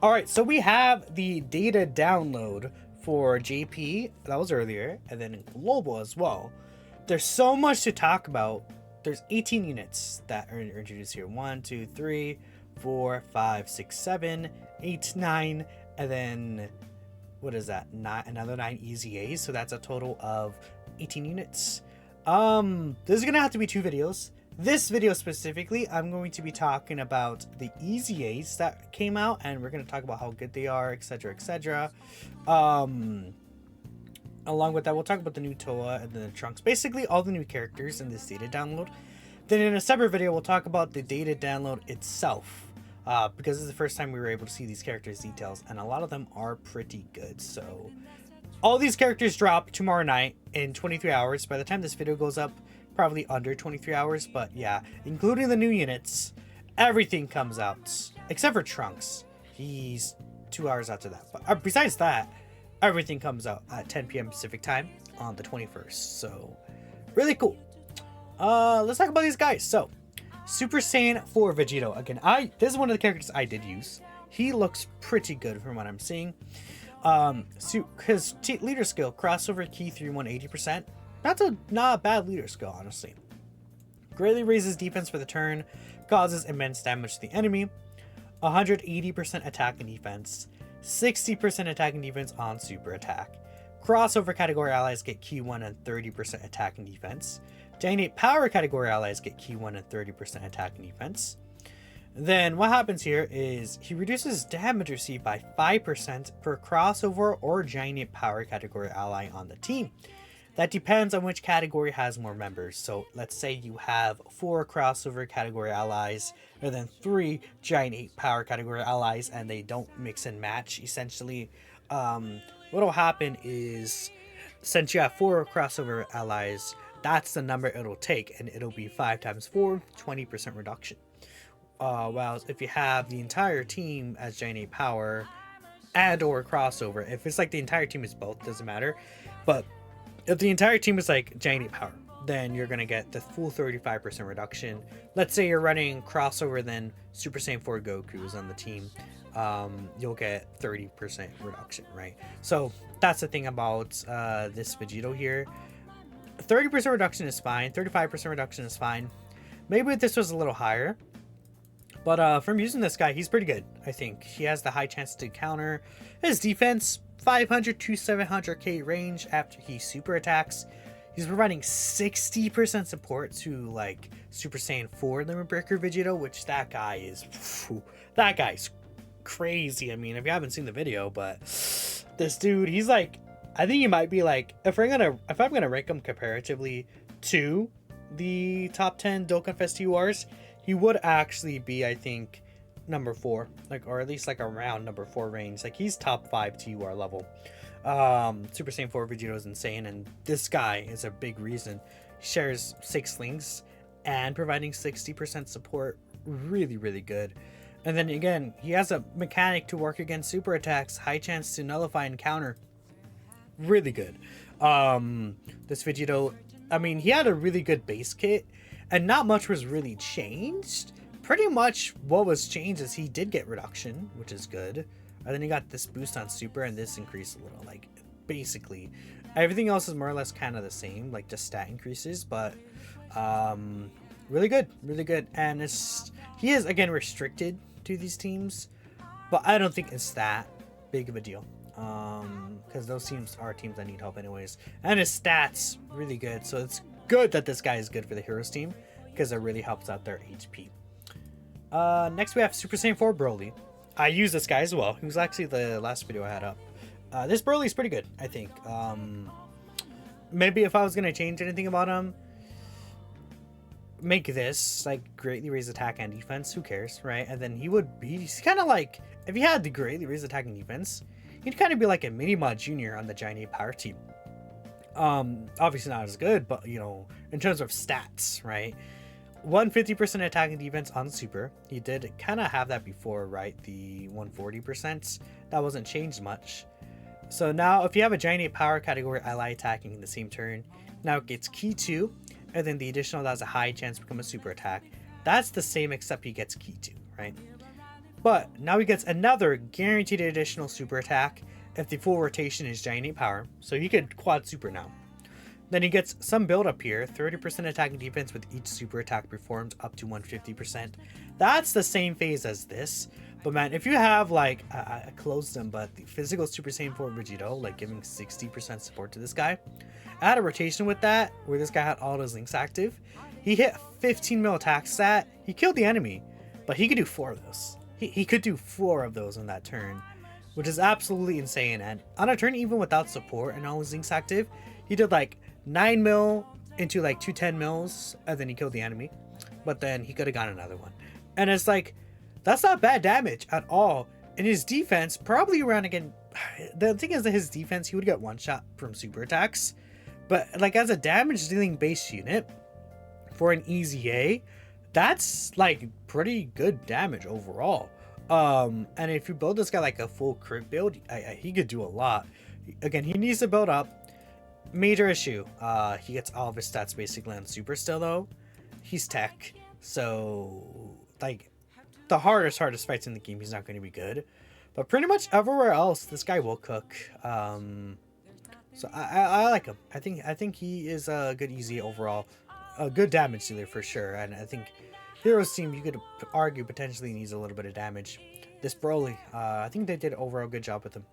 All right, so we have the data download for JP, that was earlier, and then in global as well. There's so much to talk about. There's 18 units that are introduced here. 1, 2, 3, 4, 5, 6, 7, 8, 9, and then what is that? Another 9 EZAs, so that's a total of 18 units. This is gonna have to be 2 videos. This video specifically, I'm going to be talking about the EZAs that came out, and we're going to talk about how good they are, etc, etc. Along with that, we'll talk about the new Toa and the Trunks, basically all the new characters in this data download. Then in a separate video, we'll talk about the data download itself, because this is the first time we were able to see these characters' details, and a lot of them are pretty good. So all these characters drop tomorrow night in 23 hours. By the time this video goes up, probably under 23 hours, but yeah, including the new units, everything comes out except for Trunks. He's 2 hours after that, but besides that, everything comes out at 10 p.m. Pacific time on the 21st. So really cool. Let's talk about these guys. So Super Saiyan 4 Vegito, again, this is one of the characters I did use. He looks pretty good from what I'm seeing. His leader skill, crossover key 3 180%. That's not a bad leader skill, honestly. Greatly raises defense for the turn, causes immense damage to the enemy, 180% attack and defense, 60% attack and defense on super attack. Crossover category allies get key 1 and 30% attack and defense. Giant 8 power category allies get key 1 and 30% attack and defense. Then what happens here is he reduces damage received by 5% per crossover or Giant 8 power category ally on the team. That depends on which category has more members. So let's say you have 4 crossover category allies and then 3 Giant 8 power category allies, and they don't mix and match. Essentially, what'll happen is, since you have 4 crossover allies, that's the number it'll take, and it'll be 5 times 4, 20% reduction. While if you have the entire team as Giant 8 power and or crossover, if it's like the entire team is both, doesn't matter. But if the entire team is like Giant 8 power, then you're going to get the full 35% reduction. Let's say you're running crossover, then Super Saiyan 4 Goku is on the team. You'll get 30% reduction, right? So that's the thing about this Vegito here. 30% reduction is fine. 35% reduction is fine. Maybe if this was a little higher. But from using this guy, he's pretty good, I think. He has the high chance to counter. His defense, 500 to 700k range after he super attacks. He's providing 60% support to like Super Saiyan 4 Limit Breaker Vegito, which that guy's crazy. I mean, if you haven't seen the video, but this dude, he's like, I think he might be like, if I'm gonna rank him comparatively to the top 10 Dokkan Fest TURs, he would actually be, I think, number 4, like, or at least like around number 4 range. Like, he's top 5 TUR level. Super Saiyan 4 Vegito is insane, and this guy is a big reason. He shares 6 links and providing 60% support. Really, really good. And then again, he has a mechanic to work against super attacks, high chance to nullify and counter. Really good. This Vegito, I mean, he had a really good base kit, and not much was really changed. Pretty much what was changed is he did get reduction, which is good. And then he got this boost on super, and this increased a little. Like, basically, everything else is more or less kind of the same, like just stat increases, but really good, really good. And he is, again, restricted to these teams, but I don't think it's that big of a deal. Because those teams are teams that need help anyways. And his stats, really good. So it's good that this guy is good for the Heroes team, because it really helps out their HP. Next we have Super Saiyan 4 Broly. I use this guy as well. He was actually the last video I had up. This Broly is pretty good, I think. Maybe if I was going to change anything about him, make this, like, greatly raise attack and defense. Who cares, right? And then he's kind of like, if he had the greatly raise attack and defense, he'd kind of be like a Mini-Mod Junior on the Giant 8 power team. Obviously not as good, but, you know, in terms of stats, right? 150% attack and defense on super. He did kind of have that before, right? The 140%. That wasn't changed much. So now, if you have a Giant 8 power category ally attacking in the same turn, now it gets key 2, and then the additional that has a high chance to become a super attack. That's the same, except he gets key 2, right? But now he gets another guaranteed additional super attack if the full rotation is Giant 8 power, so he could quad super now. Then he gets some build up here, 30% attack and defense with each super attack performed up to 150%. That's the same phase as this. But man, if you have like, I closed them, but the physical Super Saiyan 4 Vegito, like giving 60% support to this guy. I had a rotation with that, where this guy had all his links active. He hit 15 mil attack stat, he killed the enemy, but he could do 4 of those. He could do 4 of those on that turn, which is absolutely insane. And on a turn, even without support and all his links active, he did like 9 mil into like 210 mils, and then he killed the enemy. But then he could have gotten another one. And it's like, that's not bad damage at all. And his defense, probably around again, the thing is that his defense, he would get one shot from super attacks. But like as a damage dealing base unit for an easy A, that's like pretty good damage overall. And if you build this guy like a full crit build, he could do a lot. Again, he needs to build up. Major issue, he gets all of his stats basically on super still though. He's tech, so like the hardest fights in the game, he's not going to be good. But pretty much everywhere else, this guy will cook. So I like him. I think he is a good easy overall, a good damage dealer for sure. And I think Heroes team, you could argue, potentially needs a little bit of damage. This Broly, I think they did an overall good job with him.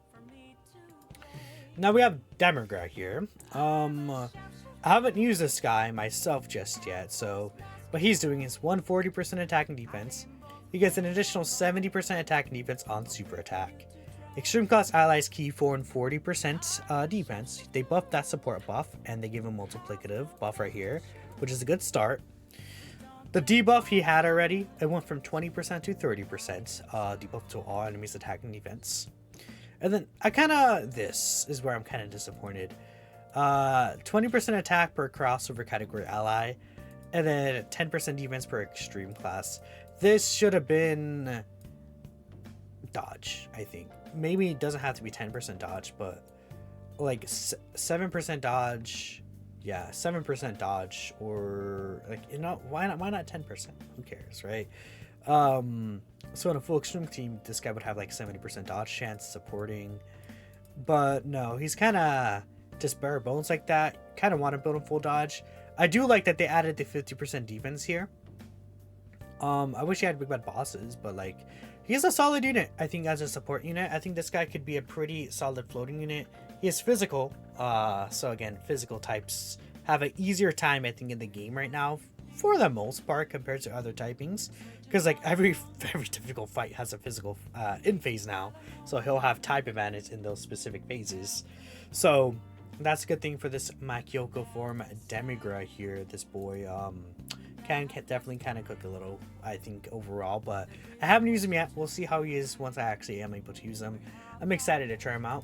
Now we have Demigra here. I haven't used this guy myself just yet, so what he's doing is 140% attack and defense. He gets an additional 70% attack and defense on super attack. Extreme class allies key 4 and 40% defense. They buff that support buff, and they give him multiplicative buff right here, which is a good start. The debuff he had already, it went from 20% to 30%. Debuff to all enemies attack and defense. And then this is where I'm kind of disappointed. 20% attack per crossover category ally, and then 10% defense per extreme class. This should have been dodge, I think. Maybe it doesn't have to be 10% dodge, but like 7% dodge. Yeah, 7% dodge, or like, you know, why not 10%? Who cares, right? So in a full extreme team, this guy would have like 70% dodge chance supporting, but no, he's kind of just bare bones like that. Kind of want to build him full dodge. I do like that they added the 50% defense here. I wish he had big bad bosses, but like, he's a solid unit. I think as a support unit, I think this guy could be a pretty solid floating unit. He is physical, so again, physical types have an easier time, I think, in the game right now, for the most part, compared to other typings, because like every difficult fight has a physical in phase now, so he'll have type advantage in those specific phases. So that's a good thing for this Makyoko form Demigra here. This boy can definitely kind of cook a little, I think, overall, but I haven't used him yet. We'll see how he is once I actually am able to use him. I'm excited to try him out.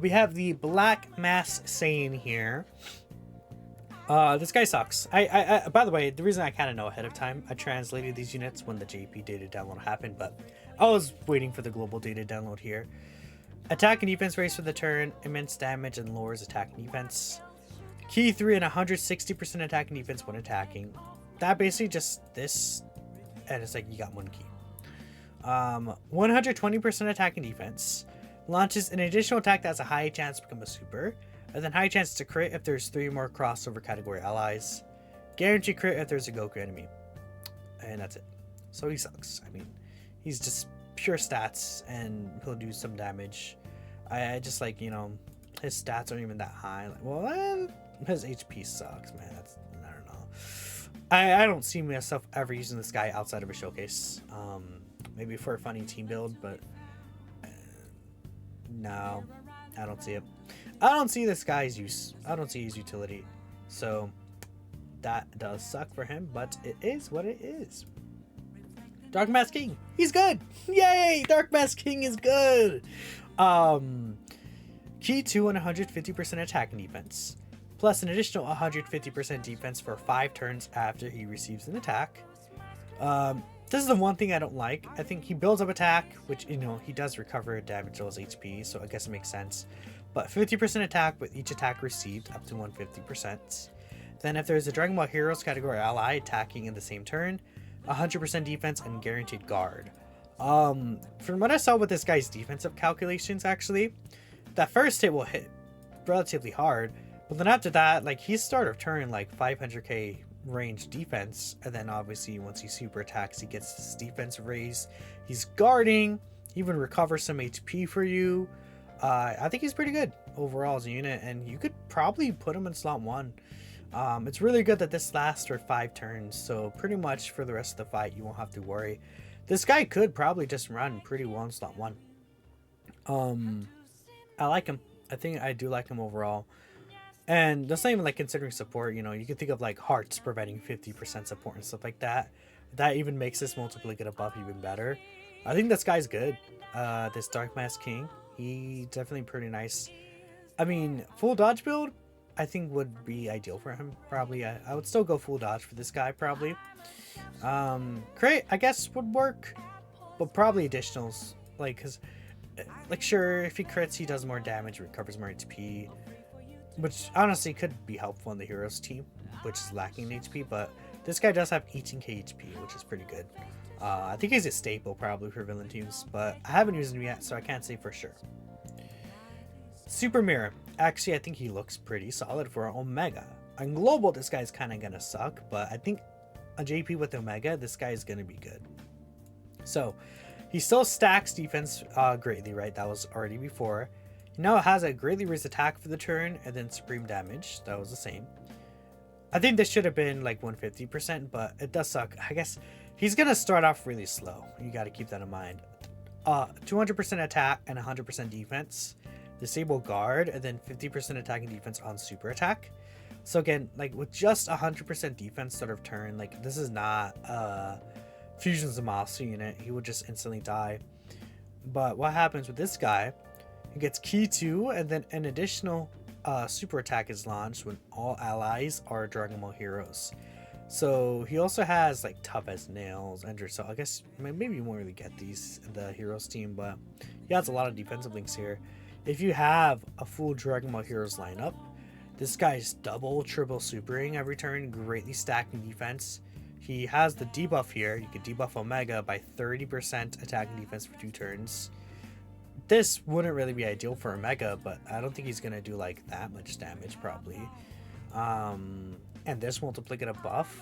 We have the Black Mass Saiyan here. This guy sucks. I by the way, the reason I kind of know ahead of time, I translated these units when the JP data download happened, but I was waiting for the global data download here. Attack and defense raise for the turn, immense damage and lowers attack and defense. Key 3 and 160% attack and defense when attacking. That basically just this, and it's like you got one key. 120% attack and defense. Launches an additional attack that has a high chance to become a super, and then high chance to crit if there's 3 more crossover category allies. Guaranteed crit if there's a Goku enemy. And that's it. So he sucks. I mean, he's just pure stats, and he'll do some damage. I just like, you know, his stats aren't even that high. Like, well, his HP sucks, man. That's, I don't know. I don't see myself ever using this guy outside of a showcase. Maybe for a funny team build, but no, I don't see it. I don't see this guy's use. I don't see his utility. So that does suck for him, but it is what it is. Dark Mask King, he's good. Yay, Dark Mask King is good. Key 2 and 150% attack and defense, plus an additional 150% defense for 5 turns after he receives an attack. This is the one thing I don't like. I think he builds up attack, which, you know, he does recover damage to his HP, so I guess it makes sense. But 50% attack with each attack received up to 150%. Then if there's a Dragon Ball Heroes category ally attacking in the same turn, 100% defense and guaranteed guard. From what I saw with this guy's defensive calculations, actually, that first hit will hit relatively hard, but then after that, like, he's start of turn like 500k range defense, and then obviously once he super attacks, he gets his defense raised. He's guarding, even recovers some HP for you. I think he's pretty good overall as a unit, and you could probably put him in slot 1. It's really good that this lasts for 5 turns, so pretty much for the rest of the fight you won't have to worry. This guy could probably just run pretty well in slot 1. I like him. I think I do like him overall. And that's not even like considering support, you know, you can think of like hearts providing 50% support and stuff like that. That even makes this multiplicative buff even better. I think this guy's good. This Dark Mask King, he definitely pretty nice. I mean, full dodge build, I think would be ideal for him. Probably, I would still go full dodge for this guy, probably. Crit, I guess, would work, but probably additionals. Like, cause, like, sure, if he crits, he does more damage, recovers more HP, which honestly could be helpful in the heroes team, which is lacking in HP. But this guy does have 18k HP, which is pretty good. I think he's a staple probably for villain teams, but I haven't used him yet, so I can't say for sure. Super Mirror. Actually, I think he looks pretty solid for Omega. On Global, this guy's kind of gonna suck, but I think on JP with Omega, this guy is gonna be good. So, he still stacks defense greatly, right? That was already before. He now has a greatly raised attack for the turn, and then supreme damage. That was the same. I think this should have been like 150%, but it does suck. I guess he's gonna start off really slow. You gotta keep that in mind. 200% attack and 100% defense. Disable guard, and then 50% attack and defense on super attack. So again, like with just 100% defense start of turn, like this is not Fusion Zamasu unit. He would just instantly die. But what happens with this guy, he gets key 2, and then an additional super attack is launched when all allies are Dragon Ball heroes. So he also has like tough as nails, Ender. So I guess maybe you won't really get these in the heroes team, but he has a lot of defensive links here. If you have a full Dragon Ball Heroes lineup, this guy's double, triple supering every turn, greatly stacking defense. He has the debuff here. You can debuff Omega by 30% attack and defense for 2 turns. This wouldn't really be ideal for Omega, but I don't think he's going to do like that much damage probably. And this multiplicative buff,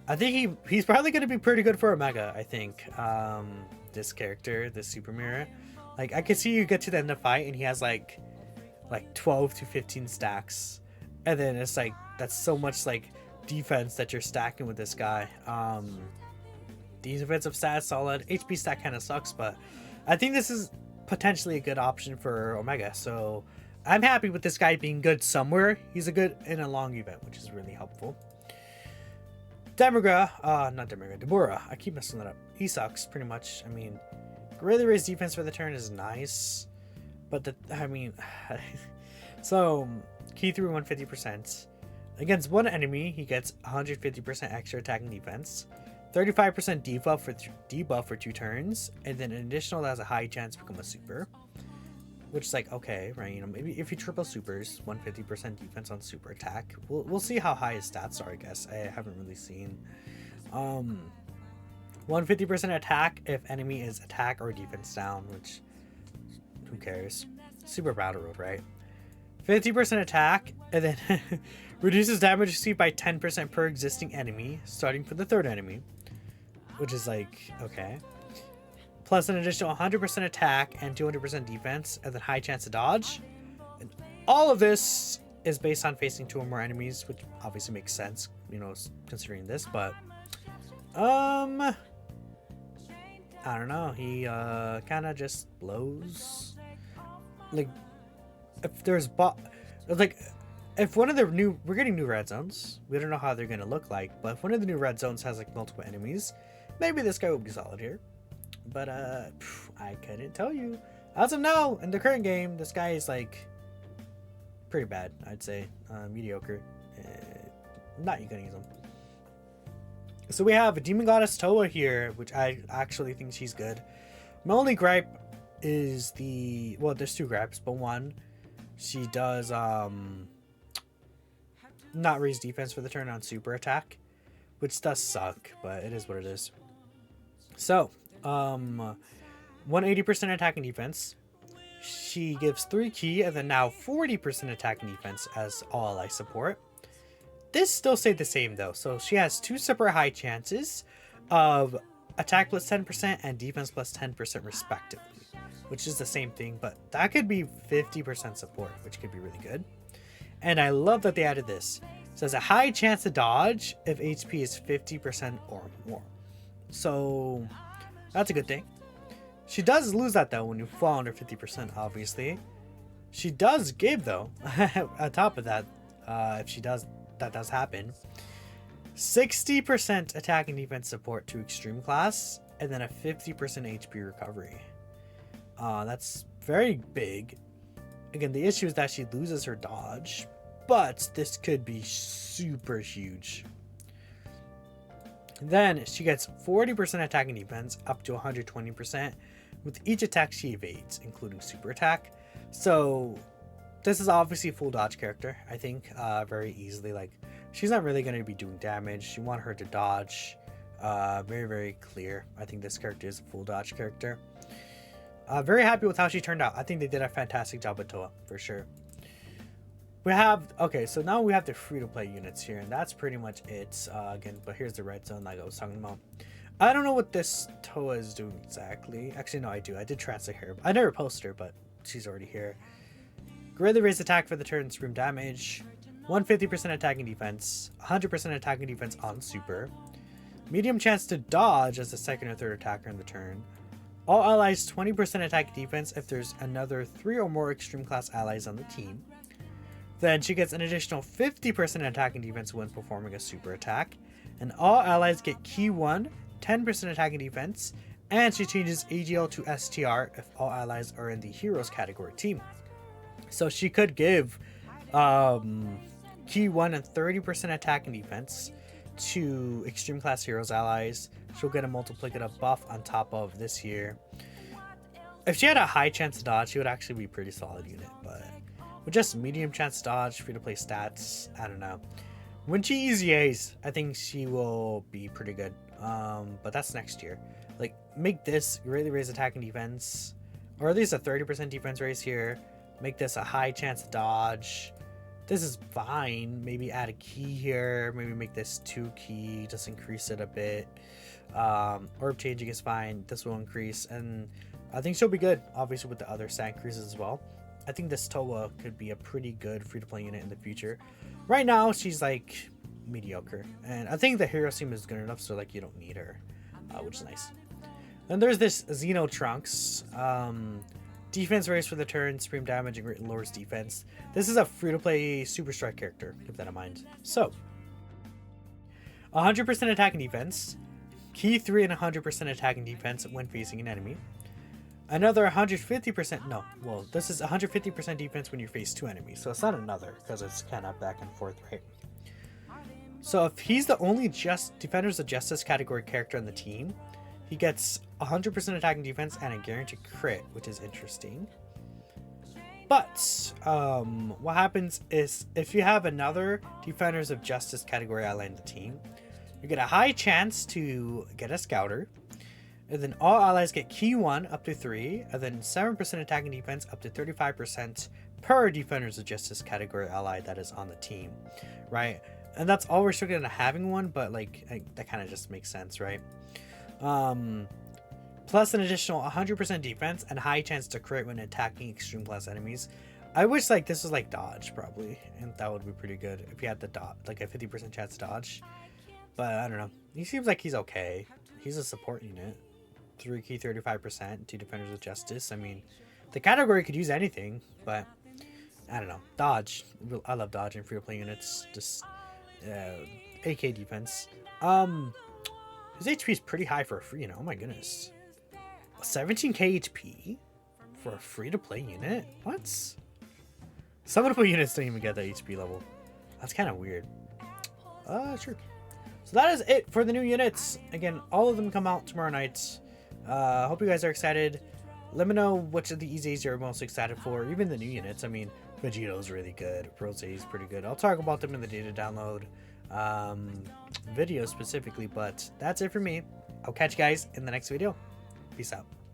I think he's probably going to be pretty good for Omega, I think. This character, this Super Mirror. Like, I could see you get to the end of the fight and he has like 12 to 15 stacks. And then it's like, that's so much like defense that you're stacking with this guy. The defensive stat is solid. HP stat kind of sucks, but I think this is potentially a good option for Omega. So I'm happy with this guy being good somewhere. He's a good in a long event, which is really helpful. Demura. I keep messing that up. He sucks pretty much. I mean, greatly raised defense for the turn is nice, but so key through 150%. Against one enemy, he gets 150% extra attack and defense, 35% debuff for 2 turns, and then an additional that has a high chance to become a super. Which is like, okay, right? You know, maybe if he triple supers, 150% defense on super attack. We'll see how high his stats are, I guess. I haven't really seen. 150% attack if enemy is attack or defense down, which who cares? Super battle road, right? 50% attack, and then reduces damage received by 10% per existing enemy, starting for the 3rd enemy, which is like, okay. Plus an additional 100% attack and 200% defense, and then high chance to dodge. And all of this is based on facing 2 or more enemies, which obviously makes sense, you know, considering this, but I don't know. He kind of just blows. Like, if there's if one of the we're getting new red zones. We don't know how they're gonna look like, but if one of the new red zones has like multiple enemies, maybe this guy will be solid here. But I couldn't tell you. As of now, in the current game, this guy is like pretty bad. I'd say mediocre. Not you gonna use him. So we have Demon Goddess Toa here, which I actually think she's good. My only gripe is there's 2 gripes, but one, she does not raise defense for the turn on super attack, which does suck, but it is what it is. So 180% attack and defense. She gives 3 key and then now 40% attack and defense as all ally support. This still stayed the same though, so she has 2 super high chances of attack plus 10% and defense plus 10% respectively, which is the same thing, but that could be 50% support, which could be really good. And I love that they added this. It says a high chance to dodge if HP is 50% or more. So that's a good thing. She does lose that though when you fall under 50%, obviously. She does give though, on top of that, if she does, that does happen. 60% attack and defense support to extreme class, and then a 50% HP recovery. That's very big. Again, the issue is that she loses her dodge, but this could be super huge. Then she gets 40% attack and defense up to 120% with each attack she evades, including super attack. So this is obviously a full dodge character, I think, very easily. Like, she's not really going to be doing damage. You want her to dodge. Very, very clear. I think this character is a full dodge character. Very happy with how she turned out. I think they did a fantastic job with Toa, for sure. We have, okay, so now we have the free-to-play units here, and that's pretty much it. Again, but here's the red zone like I was talking about. I don't know what this Toa is doing exactly. Actually, no, I do. I did translate her. I never posted her, but she's already here. Greatly raised attack for the turn, supreme damage. 150% attack and defense. 100% attack and defense on super. Medium chance to dodge as the second or third attacker in the turn. All allies 20% attack and defense if there's another 3 or more extreme class allies on the team. Then she gets an additional 50% attack and defense when performing a super attack. And all allies get key 1, 10% attack and defense. And she changes AGL to STR if all allies are in the heroes category team. So she could give key 1 and 30% attack and defense to extreme class heroes allies. She'll get a multiplicative buff on top of this here. If she had a high chance to dodge, she would actually be a pretty solid unit, but with just medium chance to dodge, free to play stats, I don't know. When she EZAs, I think she will be pretty good. But that's next year. Like, make this greatly raise attack and defense, or at least a 30% defense raise here. Make this a high chance to dodge. This is fine. Maybe add a key here. Maybe make this 2 key. Just increase it a bit. Orb changing is fine. This will increase. And I think she'll be good, obviously, with the other stat increases as well. I think this Toa could be a pretty good free-to-play unit in the future. Right now, she's, like, mediocre. And I think the hero team is good enough, so, like, you don't need her, which is nice. Then there's this Xeno Trunks. Defense raise for the turn, supreme damage, and lowers defense. This is a free-to-play Super Strike character. Keep that in mind. So, 100% attack and defense. Key 3 and 100% attack and defense when facing an enemy. Another 150%, no, well, this is 150% defense when you face 2 enemies. So it's not another, because it's kind of back and forth, right? So if he's the only Defenders of Justice category character on the team, he gets 100% attack and defense and a guaranteed crit, which is interesting. But what happens is if you have another Defenders of Justice category ally in the team, you get a high chance to get a Scouter. And then all allies get key 1 up to 3, and then 7% attack and defense up to 35% per Defenders of Justice category ally that is on the team, right? And that's all restricted to having one, but like that kind of just makes sense, right? Plus an additional 100% defense and high chance to crit when attacking extreme class enemies. I wish like this was like dodge probably, and that would be pretty good if you had the like a 50% chance to dodge. But I don't know. He seems like he's okay. He's a support unit. 3 key 35% to Defenders of Justice. I mean, the category could use anything, but I don't know. Dodge. I love dodge in free-to-play units. Just AK defense. His HP is pretty high for a free unit. Oh my goodness. 17k HP for a free-to-play unit? What? Some of the units don't even get that HP level. That's kind of weird. Sure. So that is it for the new units. Again, all of them come out tomorrow night. Hope you guys are excited. Let me know which of the EZs you're most excited for. Even the new units. I mean, Vegeto's really good. Rose is pretty good. I'll talk about them in the data download video specifically. But that's it for me. I'll catch you guys in the next video. Peace out.